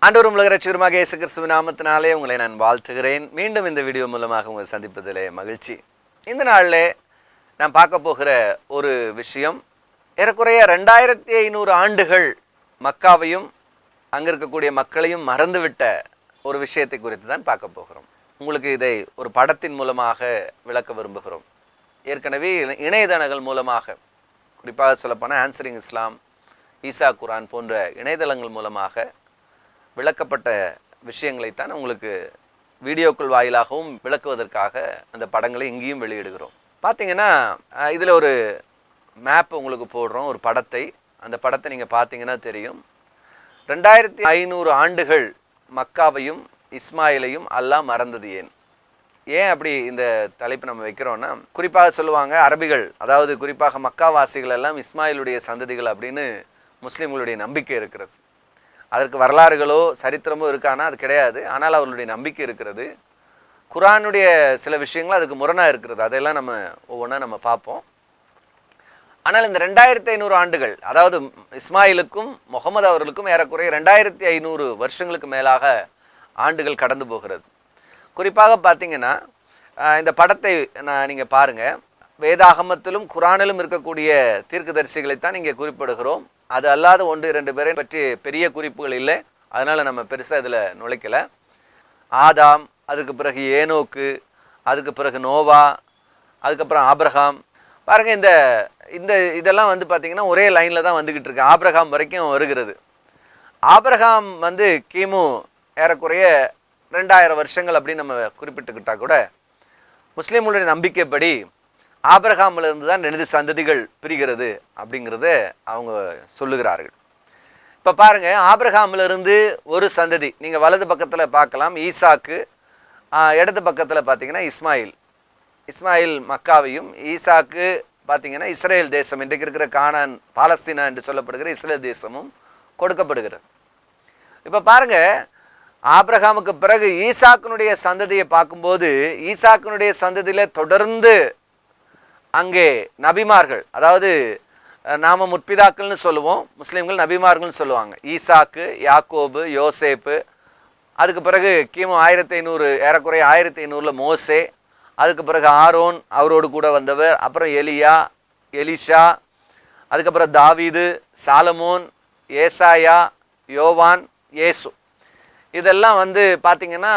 ஆண்டவரும் உலக இரட்சகருமாக இயேசு கிறிஸ்துவின் நாமத்தினாலே உங்களை நான் வாழ்த்துகிறேன். மீண்டும் இந்த வீடியோ மூலமாக உங்களை சந்திப்பதிலே மகிழ்ச்சி. இந்த நாளில் நான் பார்க்க போகிற ஒரு விஷயம், ஏறக்குறைய 2500 ஆண்டுகள் மக்காவையும் அங்கே இருக்கக்கூடிய மக்களையும் மறந்துவிட்ட ஒரு விஷயத்தை குறித்து தான் பார்க்க போகிறோம். உங்களுக்கு இதை ஒரு படத்தின் மூலமாக விளக்க விரும்புகிறோம். ஏற்கனவே இணையதளங்கள் மூலமாக, குறிப்பாக சொல்லப்போனால் ஆன்சரிங் இஸ்லாம், ஈசா குரான் போன்ற இணையதளங்கள் மூலமாக விளக்கப்பட்ட விஷயங்களைத்தான் உங்களுக்கு வீடியோக்கள் வாயிலாகவும் விளக்குவதற்காக அந்த படங்களை இங்கேயும் வெளியிடுகிறோம். பார்த்தீங்கன்னா இதில் ஒரு மேப் உங்களுக்கு போடுறோம், ஒரு படத்தை. அந்த படத்தை நீங்கள் பார்த்தீங்கன்னா தெரியும். 2500 ஆண்டுகள் மக்காவையும் இஸ்மாயிலையும் அல்லாஹ் மறந்தது ஏன்? ஏன் அப்படி இந்த தலைப்பு நம்ம வைக்கிறோன்னா, குறிப்பாக சொல்லுவாங்க அரபிகள், அதாவது குறிப்பாக மக்காவாசிகள் எல்லாம் இஸ்மாயிலுடைய சந்ததிகள் அப்படின்னு முஸ்லீம்களுடைய நம்பிக்கை இருக்கிறது. அதற்கு வரலாறுகளோ சரித்திரமோ இருக்கானா? அது கிடையாது. ஆனால் அவர்களுடைய நம்பிக்கை இருக்கிறது. குரானுடைய சில விஷயங்கள் அதுக்கு முரணாக இருக்கிறது. அதெல்லாம் நம்ம ஒவ்வொன்றா நம்ம பார்ப்போம். ஆனால் இந்த 2500 ஆண்டுகள், அதாவது இஸ்மாயிலுக்கும் முகமது அவர்களுக்கும் ஏறக்குறைய 2500 வருஷங்களுக்கு மேலாக ஆண்டுகள் கடந்து போகிறது. குறிப்பாக பார்த்தீங்கன்னா இந்த படத்தை நீங்கள் பாருங்கள். வேதாகமத்திலும் குரானிலும் இருக்கக்கூடிய தீர்க்கதரிசிகளைத்தான் இங்கே குறிப்பிடுகிறோம். அது அல்லாத 1-2 பேரை பற்றி பெரிய குறிப்புகள் இல்லை. அதனால் நம்ம பெருசாக இதில் நுழைக்கலை. ஆதாம், அதுக்கு பிறகு ஏனோக்கு, அதுக்கு பிறகு நோவா, அதுக்கப்புறம் ஆபிரகாம். பாருங்கள், இந்த இந்த இதெல்லாம் வந்து பார்த்திங்கன்னா ஒரே லைனில் தான் வந்துக்கிட்டு இருக்கு. ஆபிரகாம் வரைக்கும் வருகிறது. ஆபிரகாம் வந்து கிமு ஏறக்குறைய 2000 வருஷங்கள் அப்படின்னு நம்ம குறிப்பிட்டுக்கிட்டால் கூட, முஸ்லீம்களுடைய நம்பிக்கைப்படி ஆபிரகாமிலிருந்து தான் 2 சந்ததிகள் பிரிகிறது அப்படிங்கிறத அவங்க சொல்லுகிறார்கள். இப்போ பாருங்கள், ஆபிரகாமிலிருந்து ஒரு சந்ததி நீங்கள் வலது பக்கத்தில் பார்க்கலாம், ஈசாக்கு. இடது பக்கத்தில் பார்த்தீங்கன்னா இஸ்மாயில் மக்காவையும், ஈசாக்கு பார்த்தீங்கன்னா இஸ்ரேல் தேசம், இன்றைக்கு இருக்கிற கானான், பாலஸ்தீனா என்று சொல்லப்படுகிற இஸ்ரேல் தேசமும் கொடுக்கப்படுகிறது. இப்போ பாருங்கள், ஆபிரகாமுக்கு பிறகு ஈசாக்கினுடைய சந்ததியை பார்க்கும்போது, ஈசாக்கினுடைய சந்ததியில் தொடர்ந்து அங்கே நபிமார்கள், அதாவது நாம முற்பிதாக்கள்னு சொல்லுவோம், முஸ்லீம்கள் நபிமார்கள்னு சொல்லுவாங்க. ஈசாக்கு, யாக்கோபு, யோசேப்பு, அதுக்கு பிறகு கிமு 1500 ஏறக்குறைய 1500 மோசே, அதுக்கு பிறகு ஆரோன், அவரோடு கூட வந்தவர், அப்புறம் எலியா, எலிஷா, அதுக்கப்புறம் தாவீது, சாலமோன், ஏசாயா, யோவான், இயேசு. இதெல்லாம் வந்து பார்த்திங்கன்னா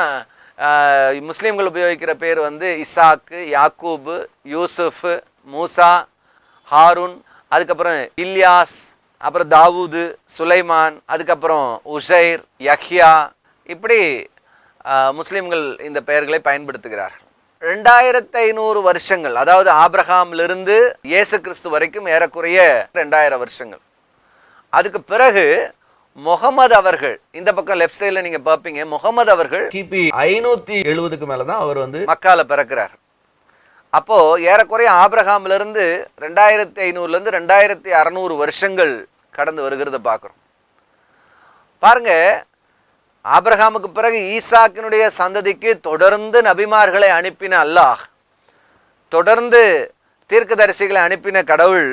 முஸ்லீம்கள் உபயோகிக்கிற பேர் வந்து இசாக்கு, யாக்கூபு, யூசுஃப், மூசா, ஹாரூன், அதுக்கப்புறம் இல்யாஸ், அப்புறம் தாவூது, சுலைமான், அதுக்கப்புறம் உஷைர், யஹ்யா, இப்படி முஸ்லீம்கள் இந்த பெயர்களை பயன்படுத்துகிறார்கள். 2500 வருஷங்கள், அதாவது ஆபிரகாமிலிருந்து இயேசு கிறிஸ்து வரைக்கும் ஏறக்குறைய 2000 வருஷங்கள். அதுக்கு பிறகு முகமது அவர்கள், இந்த பக்கம் லெஃப்ட் சைடில் நீங்கள் பார்ப்பீங்க, முகமது அவர்கள் கிபி 570க்கு மேலே தான் அவர் வந்து மக்கால பிறக்கிறார். அப்போது ஏறக்குறைய ஆபிரகாமிலிருந்து 2500லேருந்து 2600 வருஷங்கள் கடந்து வருகிறத பார்க்குறோம். பாருங்க, ஆபிரகாமுக்கு பிறகு ஈசாக்கினுடைய சந்ததிக்கு தொடர்ந்து நபிமார்களை அனுப்பின அல்லாஹ், தொடர்ந்து தீர்க்கதரிசிகளை அனுப்பின கடவுள்,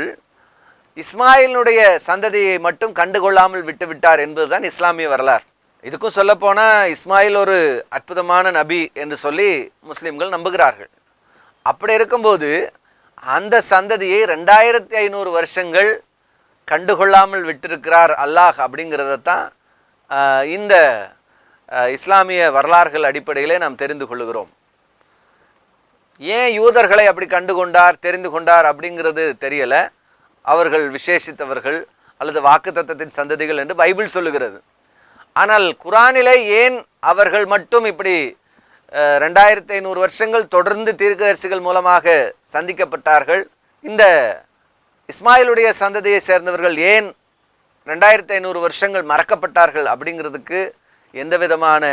இஸ்மாயிலுடைய சந்ததியை மட்டும் கண்டுகொள்ளாமல் விட்டுவிட்டார் என்பதுதான் இஸ்லாமிய வரலாறு. இதுக்கும் சொல்லப்போனால் இஸ்மாயில் ஒரு அற்புதமான நபி என்று சொல்லி முஸ்லீம்கள் நம்புகிறார்கள். அப்படி இருக்கும்போது அந்த சந்ததியை 2500 வருஷங்கள் கண்டுகொள்ளாமல் விட்டிருக்கிறார் அல்லாஹ் அப்படிங்கிறதான் இந்த இஸ்லாமிய வரலாறுகள் அடிப்படையிலே நாம் தெரிந்து கொள்ளுகிறோம். ஏன் யூதர்களை அப்படி கண்டுகொண்டார், தெரிந்து கொண்டார் அப்படிங்கிறது தெரியலை. அவர்கள் விசேஷித்தவர்கள் அல்லது வாக்குத்தத்தத்தின் சந்ததிகள் என்று பைபிள் சொல்லுகிறது. ஆனால் குரானிலே ஏன் அவர்கள் மட்டும் இப்படி 2500 வருஷங்கள் தொடர்ந்து தீர்க்கதரிசிகள் மூலமாக சந்திக்கப்பட்டார்கள், இந்த இஸ்மாயிலுடைய சந்ததியை சேர்ந்தவர்கள் ஏன் 2500 வருஷங்கள் மறக்கப்பட்டார்கள் அப்படிங்கிறதுக்கு எந்த விதமான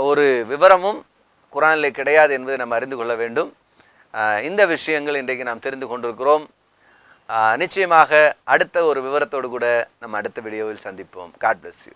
ஒரு விவரமும் குரானிலே கிடையாது என்பதை நம்ம அறிந்து கொள்ள வேண்டும். இந்த விஷயங்கள் இன்றைக்கு நாம் தெரிந்து கொண்டிருக்கிறோம். நிச்சயமாக அடுத்த ஒரு விவரத்தோடு கூட நம்ம அடுத்த வீடியோவில் சந்திப்போம். God bless you.